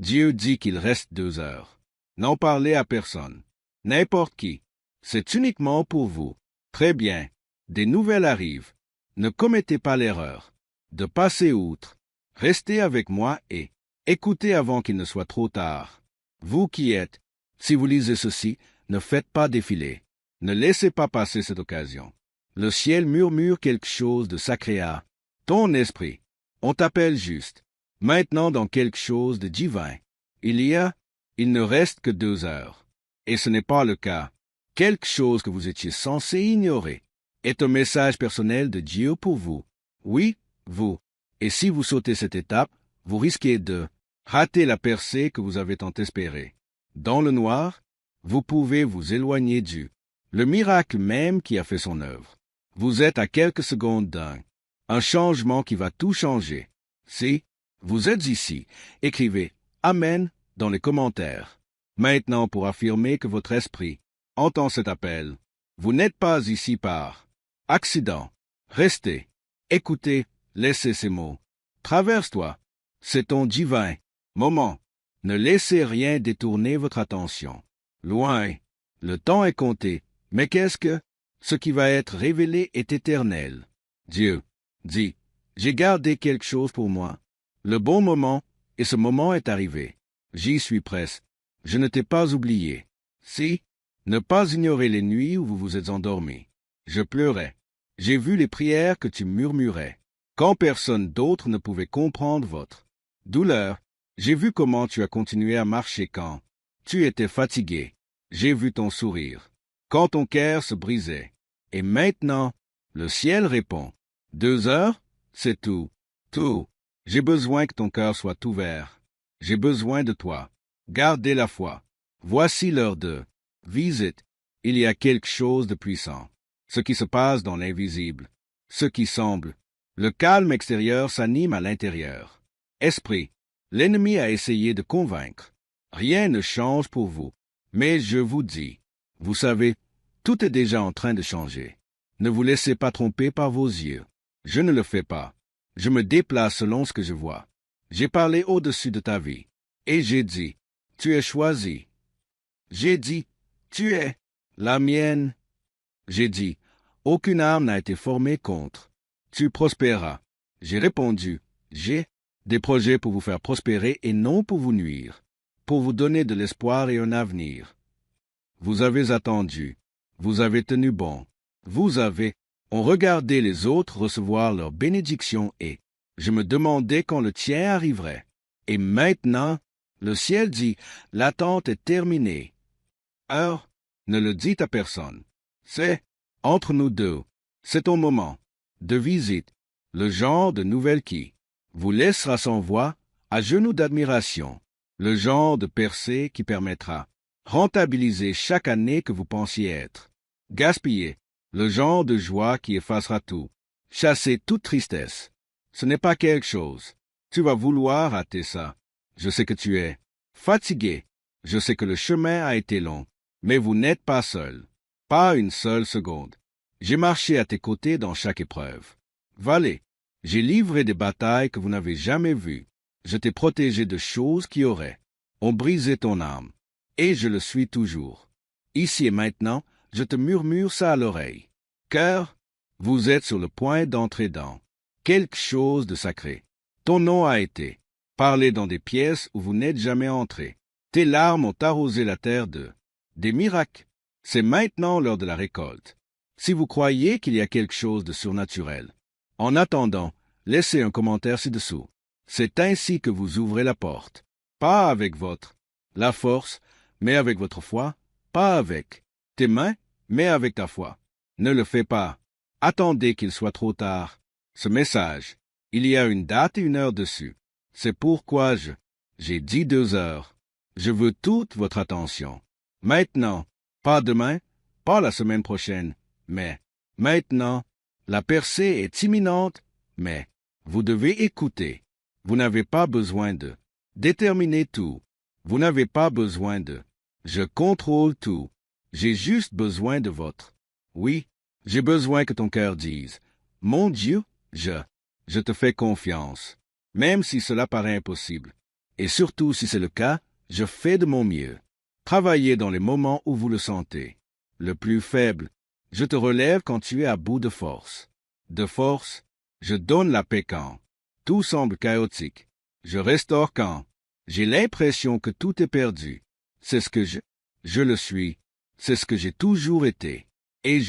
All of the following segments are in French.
Dieu dit qu'il reste 2 heures. N'en parlez à personne. N'importe qui. C'est uniquement pour vous. Très bien. Des nouvelles arrivent. Ne commettez pas l'erreur de passer outre. Restez avec moi et écoutez avant qu'il ne soit trop tard. Vous qui êtes, si vous lisez ceci, ne faites pas défiler. Ne laissez pas passer cette occasion. Le ciel murmure quelque chose de sacré à ton esprit. On t'appelle juste. Maintenant dans quelque chose de divin. Il ne reste que 2 heures. Et ce n'est pas le cas. Quelque chose que vous étiez censé ignorer est un message personnel de Dieu pour vous. Oui, vous. Et si vous sautez cette étape, vous risquez de rater la percée que vous avez tant espérée. Dans le noir, vous pouvez vous éloigner le miracle même qui a fait son œuvre. Vous êtes à quelques secondes un changement qui va tout changer. Si vous êtes ici, écrivez « Amen » dans les commentaires. Maintenant pour affirmer que votre esprit entend cet appel. Vous n'êtes pas ici par accident. Restez, écoutez, laissez ces mots. Traverse-toi. C'est ton divin moment. Ne laissez rien détourner votre attention. Loin. Le temps est compté. Mais qu'est-ce que ce qui va être révélé est éternel. Dieu dit, j'ai gardé quelque chose pour moi. Le bon moment, et ce moment est arrivé. J'y suis presque. Je ne t'ai pas oublié. Si, ne pas ignorer les nuits où vous vous êtes endormis. Je pleurais. J'ai vu les prières que tu murmurais. Quand personne d'autre ne pouvait comprendre votre douleur, j'ai vu comment tu as continué à marcher quand tu étais fatigué. J'ai vu ton sourire. Quand ton cœur se brisait. Et maintenant, le ciel répond. 2 heures, c'est tout. Tout. J'ai besoin que ton cœur soit ouvert. J'ai besoin de toi. Gardez la foi. Voici l'heure de visite. Il y a quelque chose de puissant. Ce qui se passe dans l'invisible. Ce qui semble. Le calme extérieur s'anime à l'intérieur. Esprit. L'ennemi a essayé de convaincre. Rien ne change pour vous. Mais je vous dis, vous savez, tout est déjà en train de changer. Ne vous laissez pas tromper par vos yeux. Je ne le fais pas. Je me déplace selon ce que je vois. J'ai parlé au-dessus de ta vie. Et j'ai dit, tu es choisi. J'ai dit, tu es la mienne. J'ai dit, aucune arme n'a été formée contre. Tu prospéreras. J'ai répondu, j'ai des projets pour vous faire prospérer et non pour vous nuire, pour vous donner de l'espoir et un avenir. Vous avez attendu. Vous avez tenu bon. On regardait les autres recevoir leur bénédiction et je me demandais quand le tien arriverait. Et maintenant, le ciel dit, l'attente est terminée. Alors, ne le dites à personne. C'est entre nous deux. C'est ton moment de visite, le genre de nouvelle qui vous laissera sans voix, à genoux d'admiration, le genre de percée qui permettra rentabiliser chaque année que vous pensiez être. Gaspiller, le genre de joie qui effacera tout. Chasser toute tristesse. Ce n'est pas quelque chose. Tu vas vouloir hâter ça. Je sais que tu es fatigué. Je sais que le chemin a été long. Mais vous n'êtes pas seul. Pas une seule seconde. J'ai marché à tes côtés dans chaque épreuve. Vallée, j'ai livré des batailles que vous n'avez jamais vues. Je t'ai protégé de choses qui ont brisé ton âme. Et je le suis toujours. Ici et maintenant, je te murmure ça à l'oreille. Cœur, vous êtes sur le point d'entrer dans quelque chose de sacré. Ton nom a été parlé dans des pièces où vous n'êtes jamais entré. Tes larmes ont arrosé la terre des miracles. C'est maintenant l'heure de la récolte. Si vous croyez qu'il y a quelque chose de surnaturel, en attendant, laissez un commentaire ci-dessous. C'est ainsi que vous ouvrez la porte. Pas avec la force, mais avec votre foi. Pas avec tes mains, mais avec ta foi. Ne le fais pas. Attendez qu'il soit trop tard. Ce message, il y a une date et une heure dessus. C'est pourquoi j'ai dit 2 heures. Je veux toute votre attention. Maintenant, pas demain, pas la semaine prochaine, mais maintenant, la percée est imminente, mais vous devez écouter. Vous n'avez pas besoin de déterminer tout. Vous n'avez pas besoin de je contrôle tout. J'ai juste besoin de votre. Oui, j'ai besoin que ton cœur dise, mon Dieu, je te fais confiance, même si cela paraît impossible. Et surtout si c'est le cas, je fais de mon mieux. Travaillez dans les moments où vous le sentez. Le plus faible, je te relève quand tu es à bout de force. De force, je donne la paix quand tout semble chaotique. Je restaure quand j'ai l'impression que tout est perdu. C'est ce que je le suis. C'est ce que j'ai toujours été. Et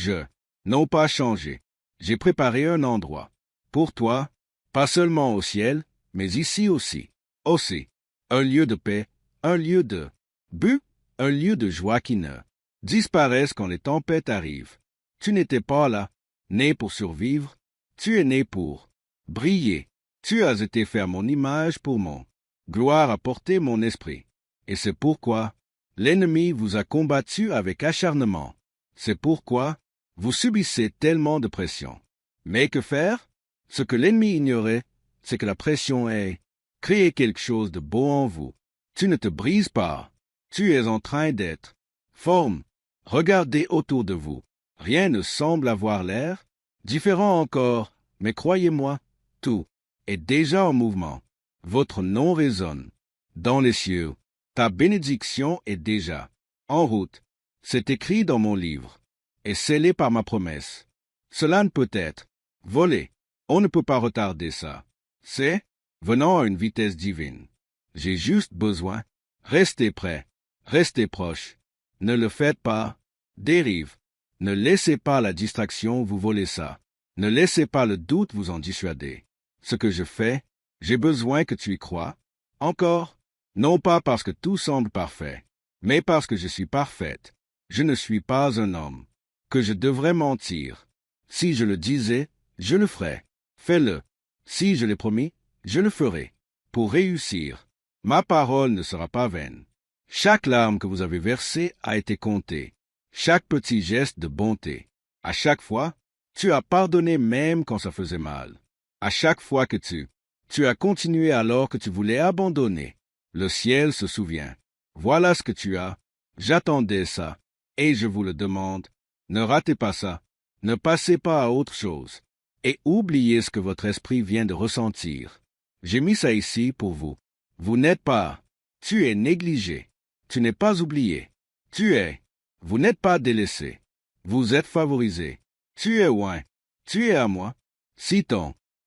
non pas changé. J'ai préparé un endroit. Pour toi, pas seulement au ciel, mais ici aussi. Aussi, un lieu de paix, un lieu de but, un lieu de joie qui ne disparaisse quand les tempêtes arrivent. Tu n'étais pas là, né pour survivre, tu es né pour briller. Tu as été fait à mon image pour mon gloire à porter mon esprit. Et c'est pourquoi l'ennemi vous a combattu avec acharnement. C'est pourquoi vous subissez tellement de pression. Mais que faire? Ce que l'ennemi ignorait, c'est que la pression est créer quelque chose de beau en vous. Tu ne te brises pas. Tu es en train d'être forme. Regardez autour de vous. Rien ne semble avoir l'air différent encore, mais croyez-moi, tout est déjà en mouvement. Votre nom résonne dans les cieux. Ta bénédiction est déjà en route. C'est écrit dans mon livre et scellé par ma promesse. Cela ne peut être volé. On ne peut pas retarder ça. C'est venant à une vitesse divine. J'ai juste besoin. Restez prêts. Restez proches. Ne le faites pas. Dérive. Ne laissez pas la distraction vous voler ça. Ne laissez pas le doute vous en dissuader. Ce que je fais, j'ai besoin que tu y crois. Encore, non pas parce que tout semble parfait, mais parce que je suis parfaite. Je ne suis pas un homme que je devrais mentir. Si je le disais, je le ferais. Fais-le. Si je l'ai promis, je le ferai. Pour réussir, ma parole ne sera pas vaine. Chaque larme que vous avez versée a été comptée. Chaque petit geste de bonté. À chaque fois, tu as pardonné même quand ça faisait mal. À chaque fois que tu as continué alors que tu voulais abandonner. Le ciel se souvient. Voilà ce que tu as. J'attendais ça. Et je vous le demande. Ne ratez pas ça. Ne passez pas à autre chose. Et oubliez ce que votre esprit vient de ressentir. J'ai mis ça ici pour vous. Vous n'êtes pas. Tu es négligé. Tu n'es pas oublié. Tu es. Vous n'êtes pas délaissé. Vous êtes favorisé. Tu es loin. Tu es à moi. Si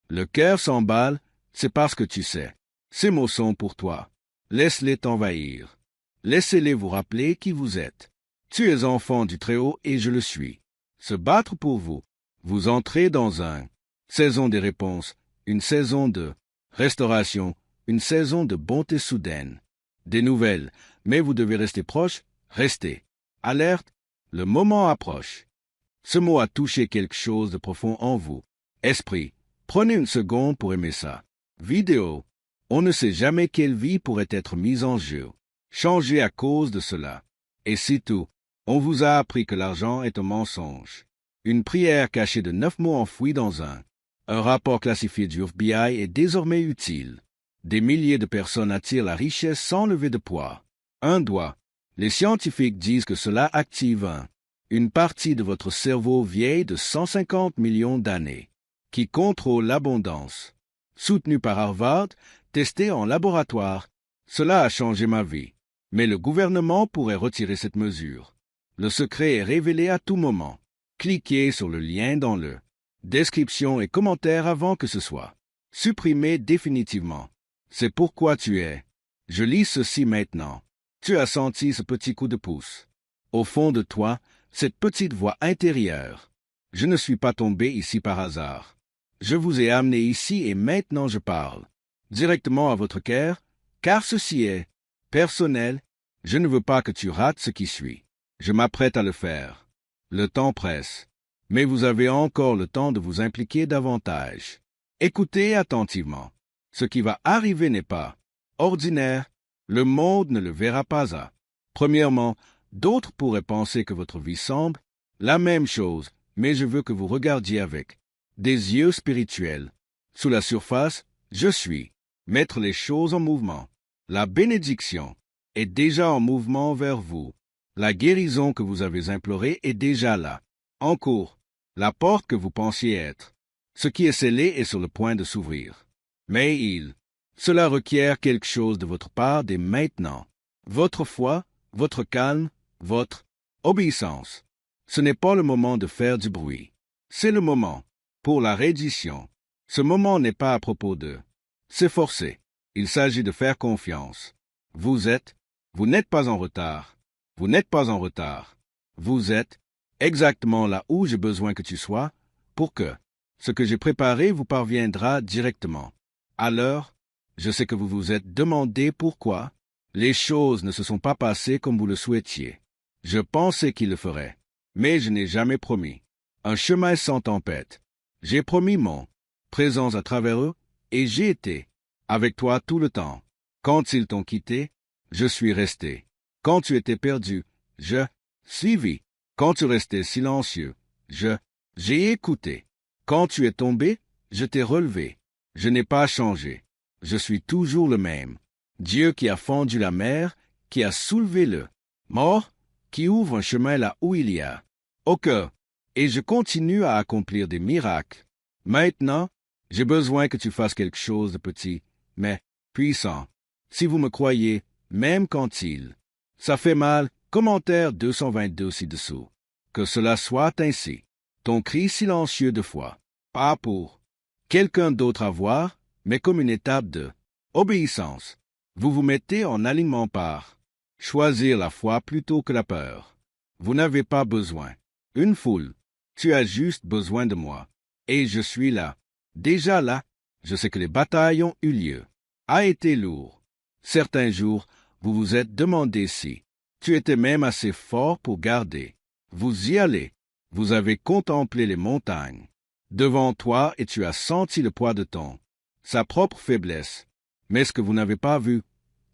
le cœur s'emballe, c'est parce que tu sais. Ces mots sont pour toi. Laisse-les t'envahir. Laissez-les vous rappeler qui vous êtes. Tu es enfant du Très-Haut et je le suis. Se battre pour vous. Vous entrez dans une saison des réponses, une saison de restauration, une saison de bonté soudaine. Des nouvelles, mais vous devez rester proche, restez. Alerte, le moment approche. Ce mot a touché quelque chose de profond en vous. Esprit, prenez une seconde pour aimer ça. Vidéo, on ne sait jamais quelle vie pourrait être mise en jeu. Changez à cause de cela. Et c'est tout. On vous a appris que l'argent est un mensonge. Une prière cachée de 9 mots enfouis dans un rapport classifié du FBI est désormais utile. Des milliers de personnes attirent la richesse sans lever de poids. Un doigt. Les scientifiques disent que cela active une partie de votre cerveau vieille de 150 millions d'années, qui contrôle l'abondance. Soutenu par Harvard, testé en laboratoire, cela a changé ma vie. Mais le gouvernement pourrait retirer cette mesure. Le secret est révélé à tout moment. Cliquez sur le lien dans le description et commentaire avant que ce soit supprimé définitivement. C'est pourquoi tu es. Je lis ceci maintenant. Tu as senti ce petit coup de pouce. Au fond de toi, cette petite voix intérieure. Je ne suis pas tombé ici par hasard. Je vous ai amené ici et maintenant je parle directement à votre cœur, car ceci est personnel. Je ne veux pas que tu rates ce qui suit. Je m'apprête à le faire. Le temps presse, mais vous avez encore le temps de vous impliquer davantage. Écoutez attentivement. Ce qui va arriver n'est pas ordinaire. Le monde ne le verra pas à. Premièrement, d'autres pourraient penser que votre vie semble la même chose, mais je veux que vous regardiez avec des yeux spirituels. Sous la surface, je suis. Mettre les choses en mouvement. La bénédiction est déjà en mouvement vers vous. La guérison que vous avez implorée est déjà là, en cours. La porte que vous pensiez être. Ce qui est scellé est sur le point de s'ouvrir. Mais Cela requiert quelque chose de votre part dès maintenant. Votre foi, votre calme, votre obéissance. Ce n'est pas le moment de faire du bruit. C'est le moment pour la reddition. Ce moment n'est pas à propos de s'efforcer. Il s'agit de faire confiance. Vous n'êtes pas en retard. Vous n'êtes pas en retard. Vous êtes exactement là où j'ai besoin que tu sois pour que ce que j'ai préparé vous parviendra directement. Alors, je sais que vous vous êtes demandé pourquoi les choses ne se sont pas passées comme vous le souhaitiez. Je pensais qu'il le ferait, mais je n'ai jamais promis. Un chemin sans tempête. J'ai promis mon présence à travers eux, et j'ai été avec toi tout le temps. Quand ils t'ont quitté, je suis resté. Quand tu étais perdu, je suivis. Quand tu restais silencieux, j'ai écouté. Quand tu es tombé, je t'ai relevé. Je n'ai pas changé. Je suis toujours le même. Dieu qui a fendu la mer, qui a soulevé le mort, qui ouvre un chemin là où il y a aucun. Et je continue à accomplir des miracles. Maintenant, j'ai besoin que tu fasses quelque chose de petit, mais puissant. Si vous me croyez, même quand ça fait mal, commentaire 222 ci-dessous. Que cela soit ainsi. Ton cri silencieux de foi, pas pour quelqu'un d'autre à voir, mais comme une étape de obéissance. Vous vous mettez en alignement par choisir la foi plutôt que la peur. Vous n'avez pas besoin. Une foule. Tu as juste besoin de moi. Et je suis là. Déjà là, je sais que les batailles ont eu lieu. A été lourd. Certains jours, vous vous êtes demandé si tu étais même assez fort pour garder. Vous y allez. Vous avez contemplé les montagnes devant toi et tu as senti le poids de sa propre faiblesse. Mais ce que vous n'avez pas vu,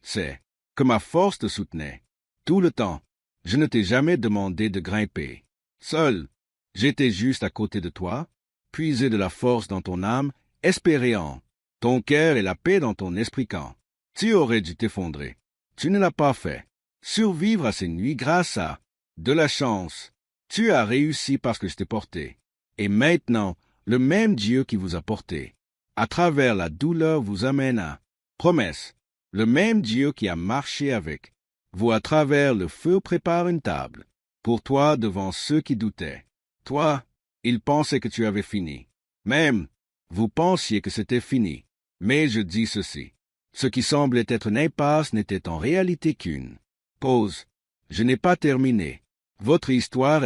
c'est que ma force te soutenait. Tout le temps, je ne t'ai jamais demandé de grimper. Seul, j'étais juste à côté de toi, puiser de la force dans ton âme, espérer en ton cœur et la paix dans ton esprit quand tu aurais dû t'effondrer. Tu ne l'as pas fait. Survivre à ces nuits grâce à de la chance. Tu as réussi parce que je t'ai porté. Et maintenant, le même Dieu qui vous a porté, à travers la douleur vous amène à promesse. Le même Dieu qui a marché avec vous à travers le feu prépare une table pour toi devant ceux qui doutaient. Toi, il pensait que tu avais fini. Même, vous pensiez que c'était fini. Mais je dis ceci. Ce qui semblait être une impasse n'était en réalité qu'une pause. Je n'ai pas terminé. Votre histoire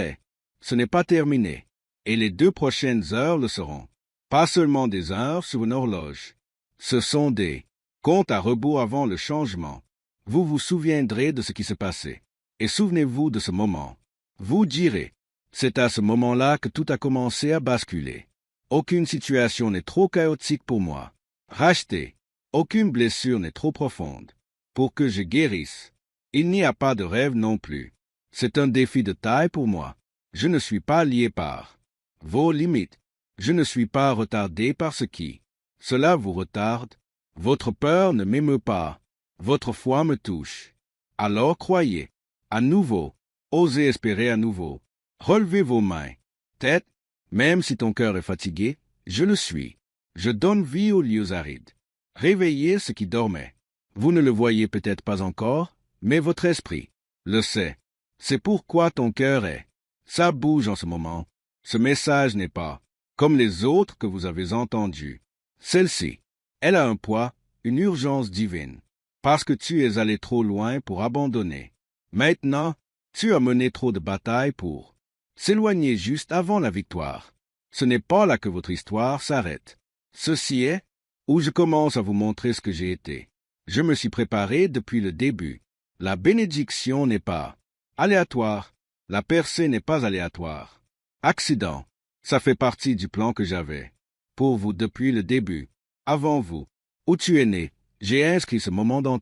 ce n'est pas terminé. Et les 2 prochaines heures le seront. Pas seulement des heures sur une horloge. Ce sont des comptes à rebours avant le changement. Vous vous souviendrez de ce qui s'est passé. Et souvenez-vous de ce moment. Vous direz, c'est à ce moment-là que tout a commencé à basculer. Aucune situation n'est trop chaotique pour moi. Racheter. Aucune blessure n'est trop profonde pour que je guérisse. Il n'y a pas de rêve non plus. C'est un défi de taille pour moi. Je ne suis pas lié par vos limites. Je ne suis pas retardé par ce qui cela vous retarde. Votre peur ne m'émeut pas. Votre foi me touche. Alors croyez. À nouveau. Osez espérer à nouveau. Relevez vos mains. Tête. Même si ton cœur est fatigué, je le suis. Je donne vie aux lieux arides. Réveillez ce qui dormait. Vous ne le voyez peut-être pas encore, mais votre esprit le sait. C'est pourquoi ton cœur ça bouge en ce moment. Ce message n'est pas comme les autres que vous avez entendus. Celle-ci, elle a un poids, une urgence divine, parce que tu es allé trop loin pour abandonner. Maintenant, tu as mené trop de batailles pour s'éloigner juste avant la victoire. Ce n'est pas là que votre histoire s'arrête. Ceci est où je commence à vous montrer ce que j'ai été. Je me suis préparé depuis le début. La bénédiction n'est pas aléatoire. La percée n'est pas aléatoire. Accident, ça fait partie du plan que j'avais pour vous depuis le début. Avant vous, où tu es né, j'ai inscrit ce moment dans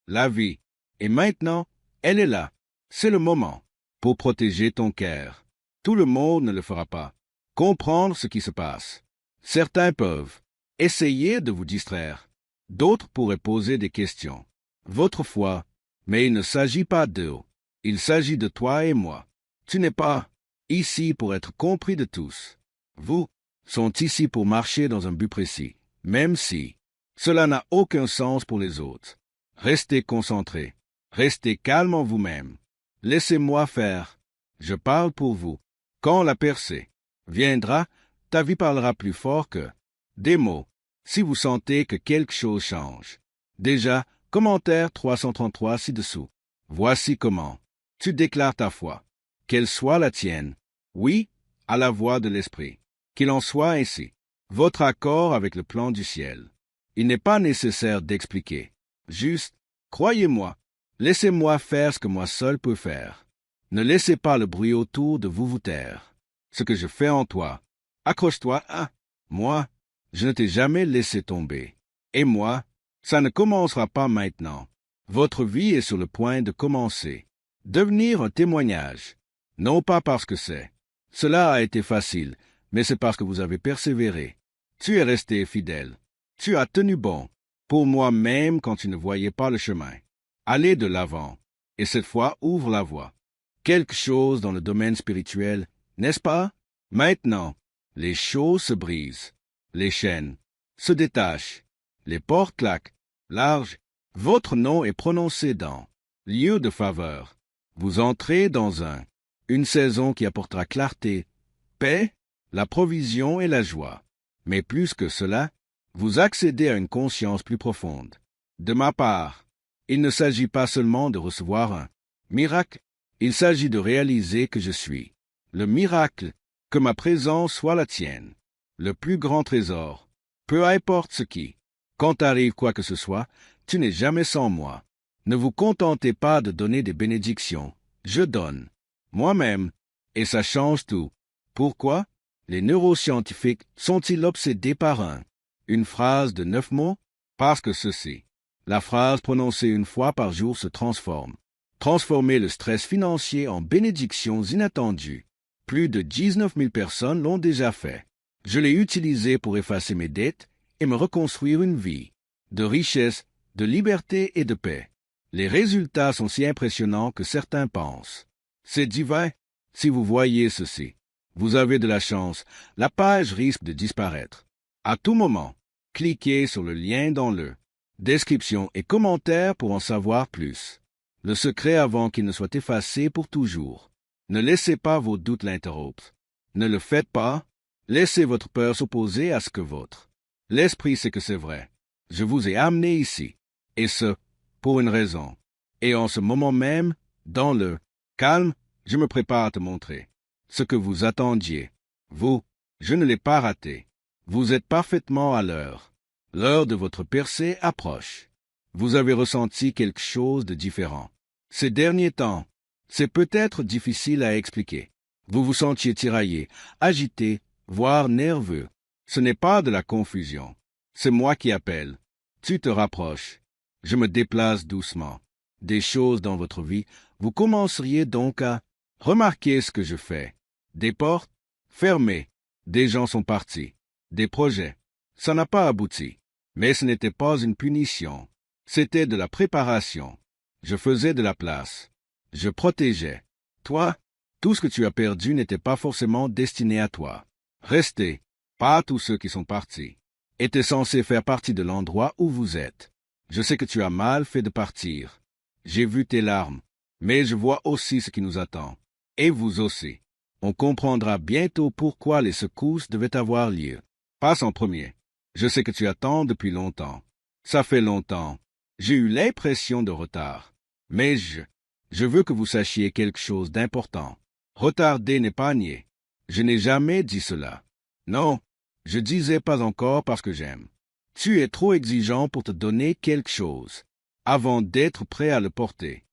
la vie. Et maintenant, elle est là. C'est le moment pour protéger ton cœur. Tout le monde ne le fera pas. Comprendre ce qui se passe. Certains peuvent essayer de vous distraire. D'autres pourraient poser des questions. Votre foi, mais il ne s'agit pas d'eux. Il s'agit de toi et moi. Tu n'es pas ici pour être compris de tous. Vous sont ici pour marcher dans un but précis, même si Cela n'a aucun sens pour les autres. Restez concentrés. Restez calme en vous-même. Laissez-moi faire. Je parle pour vous. Quand la percée viendra, ta vie parlera plus fort que des mots. Si vous sentez que quelque chose change. Déjà, commentaire 333 ci-dessous. Voici comment. Tu déclares ta foi. Qu'elle soit la tienne. Oui, à la voix de l'Esprit. Qu'il en soit ainsi. Votre accord avec le plan du ciel. Il n'est pas nécessaire d'expliquer. Juste, croyez-moi. Laissez-moi faire ce que moi seul peux faire. Ne laissez pas le bruit autour de vous taire. Ce que je fais en toi. Accroche-toi à moi. Je ne t'ai jamais laissé tomber. Et moi, ça ne commencera pas maintenant. Votre vie est sur le point de commencer. Devenir un témoignage. Non pas parce que c'est. Cela a été facile, mais c'est parce que vous avez persévéré. Tu es resté fidèle. Tu as tenu bon. Pour moi-même quand tu ne voyais pas le chemin. Allez de l'avant. Et cette fois, ouvre la voie. Quelque chose dans le domaine spirituel, n'est-ce pas? Maintenant, les choses se brisent. Les chaînes se détachent. Les portes claquent. Large. Votre nom est prononcé dans lieu de faveur. Vous entrez dans une saison qui apportera clarté, paix, la provision et la joie. Mais plus que cela, vous accédez à une conscience plus profonde. De ma part, il ne s'agit pas seulement de recevoir un miracle, il s'agit de réaliser que je suis le miracle, que ma présence soit la tienne, le plus grand trésor. Peu importe ce qui, quand arrive quoi que ce soit, tu n'es jamais sans moi. Ne vous contentez pas de donner des bénédictions, je donne, moi-même, et ça change tout. Pourquoi? Les neuroscientifiques sont-ils obsédés par une phrase de 9 mots? Parce que ceci. La phrase prononcée une fois par jour se transforme. Transformer le stress financier en bénédictions inattendues. Plus de 19 000 personnes l'ont déjà fait. Je l'ai utilisé pour effacer mes dettes et me reconstruire une vie de richesse, de liberté et de paix. Les résultats sont si impressionnants que certains pensent. C'est divin. Si vous voyez ceci, vous avez de la chance. La page risque de disparaître. À tout moment, cliquez sur le lien dans le description et commentaire pour en savoir plus. Le secret avant qu'il ne soit effacé pour toujours. Ne laissez pas vos doutes l'interrompre. Ne le faites pas. Laissez votre peur s'opposer à ce que votre l'esprit sait que c'est vrai. Je vous ai amené ici. Et ce, pour une raison. Et en ce moment même, dans le calme, je me prépare à te montrer ce que vous attendiez. Vous, je ne l'ai pas raté. Vous êtes parfaitement à l'heure. L'heure de votre percée approche. Vous avez ressenti quelque chose de différent. Ces derniers temps, c'est peut-être difficile à expliquer. Vous vous sentiez tiraillé, agité, voire nerveux. Ce n'est pas de la confusion. C'est moi qui appelle. Tu te rapproches. Je me déplace doucement. Des choses dans votre vie, vous commenceriez donc à remarquer ce que je fais. Des portes fermées. Des gens sont partis. Des projets. Ça n'a pas abouti. Mais ce n'était pas une punition. C'était de la préparation. Je faisais de la place. Je protégeais. Toi, tout ce que tu as perdu n'était pas forcément destiné à toi. Restez, pas tous ceux qui sont partis, étaient censés faire partie de l'endroit où vous êtes. Je sais que tu as mal fait de partir. J'ai vu tes larmes, mais je vois aussi ce qui nous attend. Et vous aussi. On comprendra bientôt pourquoi les secousses devaient avoir lieu. Passe en premier. Je sais que tu attends depuis longtemps. Ça fait longtemps. J'ai eu l'impression de retard. Mais je veux que vous sachiez quelque chose d'important. Retarder n'est pas nier. Je n'ai jamais dit cela. Non, je disais pas encore parce que j'aime. Tu es trop exigeant pour te donner quelque chose, avant d'être prêt à le porter.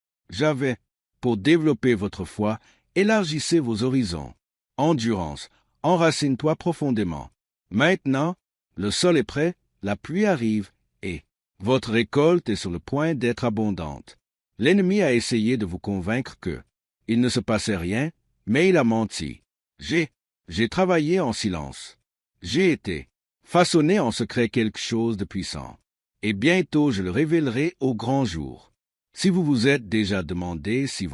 Pour développer votre foi, élargissez vos horizons. Endurance, enracine-toi profondément. Maintenant, le sol est prêt, la pluie arrive, et votre récolte est sur le point d'être abondante. L'ennemi a essayé de vous convaincre que il ne se passait rien, mais il a menti. J'ai travaillé en silence. J'ai été façonné en secret quelque chose de puissant. Et bientôt je le révélerai au grand jour. Si vous vous êtes déjà demandé si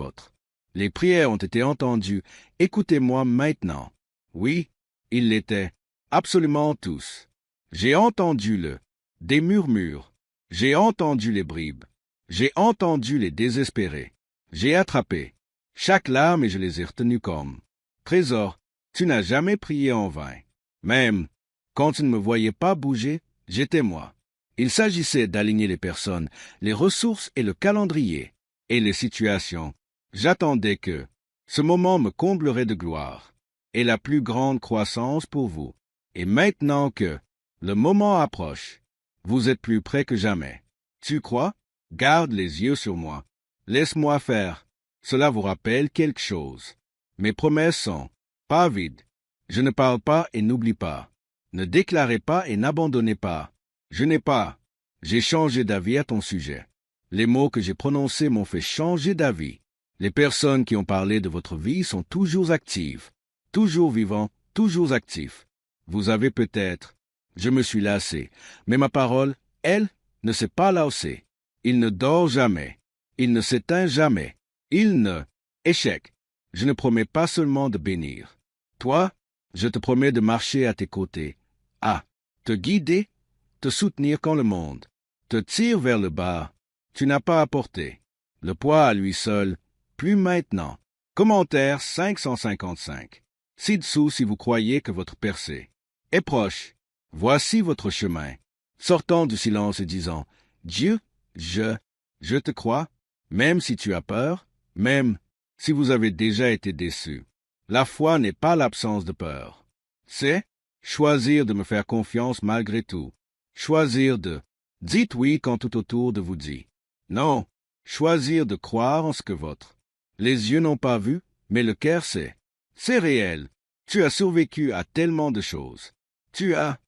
les prières ont été entendues, écoutez-moi maintenant. Oui, ils l'étaient. Absolument tous. J'ai entendu le des murmures. J'ai entendu les bribes. J'ai entendu les désespérés. J'ai attrapé chaque larme et je les ai retenues comme trésor. Tu n'as jamais prié en vain. Même quand tu ne me voyais pas bouger, j'étais moi. Il s'agissait d'aligner les personnes, les ressources et le calendrier, et les situations. J'attendais que ce moment me comblerait de gloire, et la plus grande croissance pour vous. Et maintenant que le moment approche, vous êtes plus près que jamais. Tu crois? Garde les yeux sur moi. Laisse-moi faire. Cela vous rappelle quelque chose. Mes promesses sont pas vides. Je ne parle pas et n'oublie pas. Ne déclarez pas et n'abandonnez pas. Je n'ai pas. J'ai changé d'avis à ton sujet. Les mots que j'ai prononcés m'ont fait changer d'avis. Les personnes qui ont parlé de votre vie sont toujours actives, toujours vivants, toujours actifs. Vous avez peut-être, je me suis lassé, mais ma parole, elle, ne s'est pas lassée. Il ne dort jamais. Il ne s'éteint jamais. Il ne. Échec. Je ne promets pas seulement de bénir. Toi, je te promets de marcher à tes côtés. Ah, te guider, te soutenir quand le monde te tire vers le bas. Tu n'as pas à porter le poids à lui seul, plus maintenant. Commentaire 555. Ci-dessous si vous croyez que votre percée est proche. Voici votre chemin. Sortant du silence et disant, Dieu, je te crois, même si tu as peur, même si vous avez déjà été déçu. La foi n'est pas l'absence de peur. C'est choisir de me faire confiance malgré tout. Choisir de dites oui quand tout autour de vous dit non. Choisir de croire en ce que les yeux n'ont pas vu, mais le cœur sait. C'est réel. Tu as survécu à tellement de choses. Tu as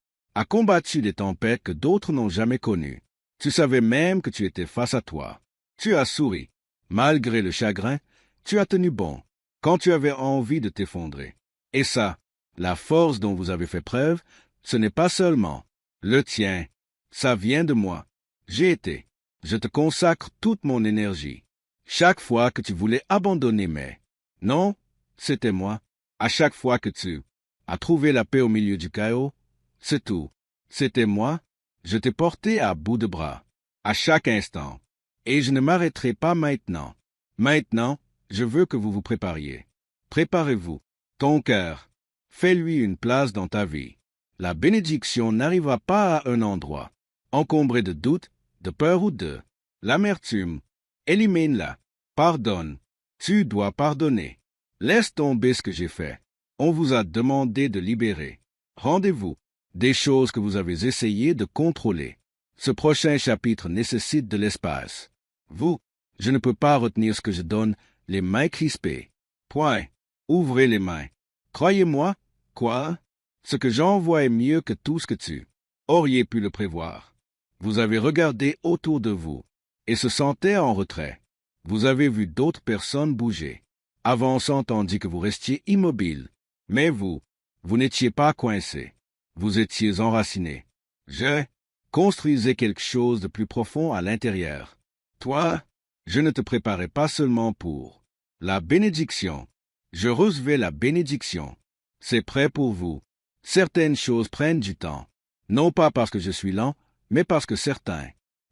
combattu des tempêtes que d'autres n'ont jamais connues. Tu savais même que tu étais face à toi. Tu as souri. Malgré le chagrin, tu as tenu bon quand tu avais envie de t'effondrer. Et ça, la force dont vous avez fait preuve, ce n'est pas seulement le tien. Ça vient de moi. Je te consacre toute mon énergie. Chaque fois que tu voulais abandonner, mais non, c'était moi. À chaque fois que tu as trouvé la paix au milieu du chaos, c'est tout. C'était moi. Je t'ai porté à bout de bras, à chaque instant. Et je ne m'arrêterai pas maintenant. Maintenant, je veux que vous vous prépariez. Préparez-vous. Ton cœur, fais-lui une place dans ta vie. La bénédiction n'arrivera pas à un endroit encombré de doutes, de peur ou de l'amertume. Élimine-la. Pardonne. Tu dois pardonner. Laisse tomber ce que j'ai fait. On vous a demandé de libérer. Rendez-vous. Des choses que vous avez essayé de contrôler. Ce prochain chapitre nécessite de l'espace. Vous, je ne peux pas retenir ce que je donne, les mains crispées. Point. Ouvrez les mains. Croyez-moi, quoi? Ce que j'envoie est mieux que tout ce que tu auriez pu le prévoir. Vous avez regardé autour de vous et se sentez en retrait. Vous avez vu d'autres personnes bouger, avançant tandis que vous restiez immobile. Mais vous n'étiez pas coincé. Vous étiez enraciné. Je construisais quelque chose de plus profond à l'intérieur. Toi, je ne te préparais pas seulement pour la bénédiction. Je recevais la bénédiction. C'est prêt pour vous. Certaines choses prennent du temps. Non pas parce que je suis lent, mais parce que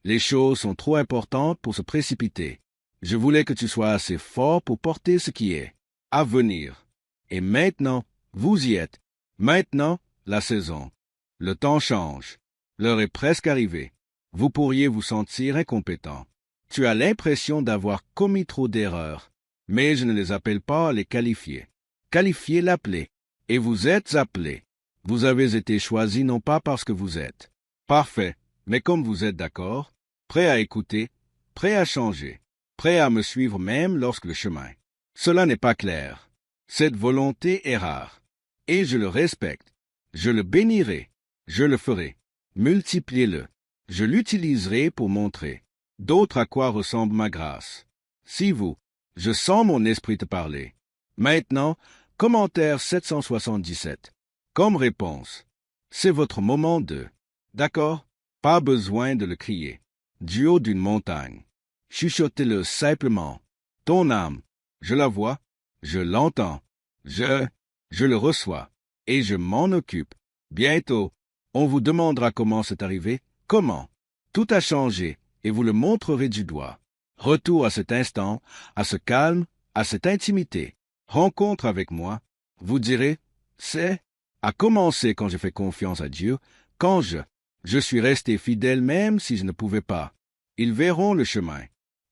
les choses sont trop importantes pour se précipiter. Je voulais que tu sois assez fort pour porter ce qui est à venir. Et maintenant, vous y êtes. Maintenant, la saison. Le temps change. L'heure est presque arrivée. Vous pourriez vous sentir incompétent. Tu as l'impression d'avoir commis trop d'erreurs. Mais je ne les appelle pas à les qualifier. Qualifiez l'appeler. Et vous êtes appelé. Vous avez été choisi non pas parce que vous êtes parfait, mais comme vous êtes d'accord, prêt à écouter, prêt à changer, prêt à me suivre même lorsque le chemin. Cela n'est pas clair. Cette volonté est rare. Et je le respecte. Je le bénirai. Je le ferai. Multipliez-le. Je l'utiliserai pour montrer d'autres à quoi ressemble ma grâce. Si vous, je sens mon esprit te parler. Maintenant, commentaire 777. Comme réponse, c'est votre moment de. D'accord? Pas besoin de le crier. Du haut d'une montagne. Chuchotez-le simplement. Ton âme, je la vois, je l'entends, je le reçois, et je m'en occupe. Bientôt, on vous demandera comment c'est arrivé, Comment? Tout a changé, et vous le montrerez du doigt. Retour à cet instant, à ce calme, à cette intimité. Rencontre avec moi. Vous direz, c'est à commencer quand je fais confiance à Dieu, quand je suis resté fidèle même si je ne pouvais pas. Ils verront le chemin,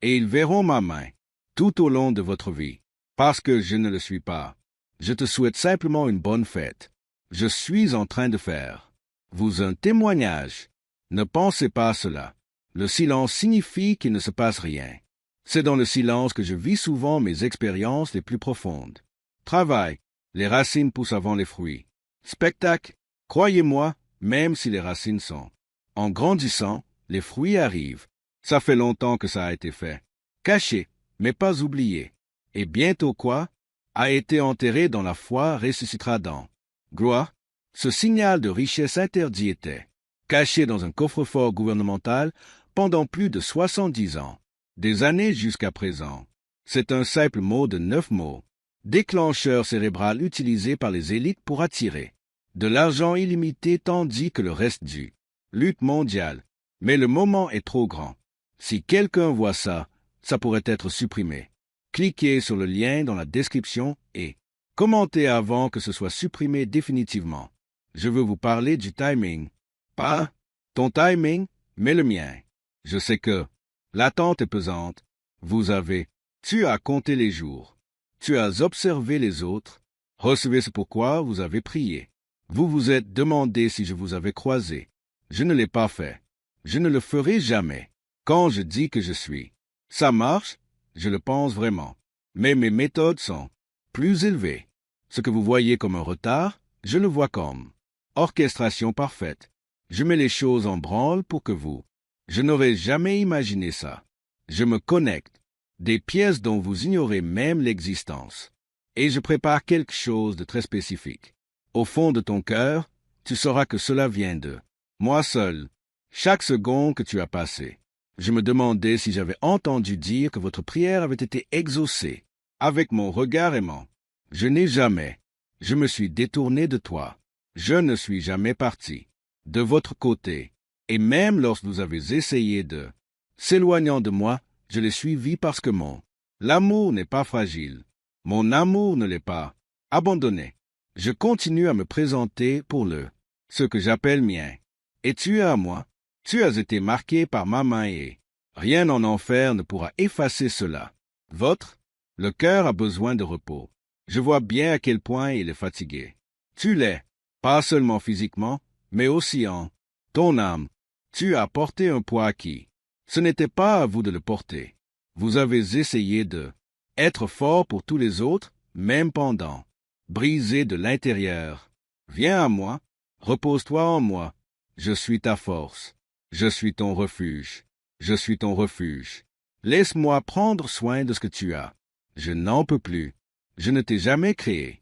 et ils verront ma main, tout au long de votre vie, parce que je ne le suis pas. Je te souhaite simplement une bonne fête. Je suis en train de faire vous un témoignage. Ne pensez pas à cela. Le silence signifie qu'il ne se passe rien. C'est dans le silence que je vis souvent mes expériences les plus profondes. Travail, les racines poussent avant les fruits. Spectacle, croyez-moi, même si les racines sont. En grandissant, les fruits arrivent. Ça fait longtemps que ça a été fait. Caché, mais pas oublié. Et bientôt quoi? A été enterré dans la foi, ressuscitera dans. Gloire, ce signal de richesse interdit était caché dans un coffre-fort gouvernemental pendant plus de 70 ans, des années jusqu'à présent. C'est un simple mot de 9 mots, déclencheur cérébral utilisé par les élites pour attirer de l'argent illimité tandis que le reste du lutte mondiale. Mais le moment est trop grand. Si quelqu'un voit ça, ça pourrait être supprimé. Cliquez sur le lien dans la description et commentez avant que ce soit supprimé définitivement. Je veux vous parler du timing. Pas ton timing, mais le mien. Je sais que l'attente est pesante. Tu as compté les jours. Tu as observé les autres. Recevez ce pourquoi vous avez prié. Vous vous êtes demandé si je vous avais croisé. Je ne l'ai pas fait. Je ne le ferai jamais. Quand je dis que je suis, ça marche, je le pense vraiment. Mais mes méthodes sont plus élevées. Ce que vous voyez comme un retard, je le vois comme orchestration parfaite. Je mets les choses en branle pour que vous. Je n'aurais jamais imaginé ça. Je me connecte. Des pièces dont vous ignorez même l'existence. Et je prépare quelque chose de très spécifique. Au fond de ton cœur, tu sauras que cela vient de moi seul. Chaque seconde que tu as passée, je me demandais si j'avais entendu dire que votre prière avait été exaucée. Avec mon regard aimant, je n'ai jamais. Je me suis détourné de toi. Je ne suis jamais parti de votre côté. Et même lorsque vous avez essayé de s'éloignant de moi, je l'ai suivi parce que l'amour n'est pas fragile. Mon amour ne l'est pas abandonné. Je continue à me présenter pour ce que j'appelle mien. Et tu es à moi. Tu as été marqué par ma main et rien en enfer ne pourra effacer cela. Le cœur a besoin de repos. Je vois bien à quel point il est fatigué. Tu l'es, pas seulement physiquement, mais aussi en ton âme. Tu as porté un poids qui, ce n'était pas à vous de le porter. Vous avez essayé de être fort pour tous les autres, même pendant, brisé de l'intérieur. Viens à moi, repose-toi en moi. Je suis ta force. Je suis ton refuge. Je suis ton refuge. Laisse-moi prendre soin de ce que tu as. Je n'en peux plus. Je ne t'ai jamais créé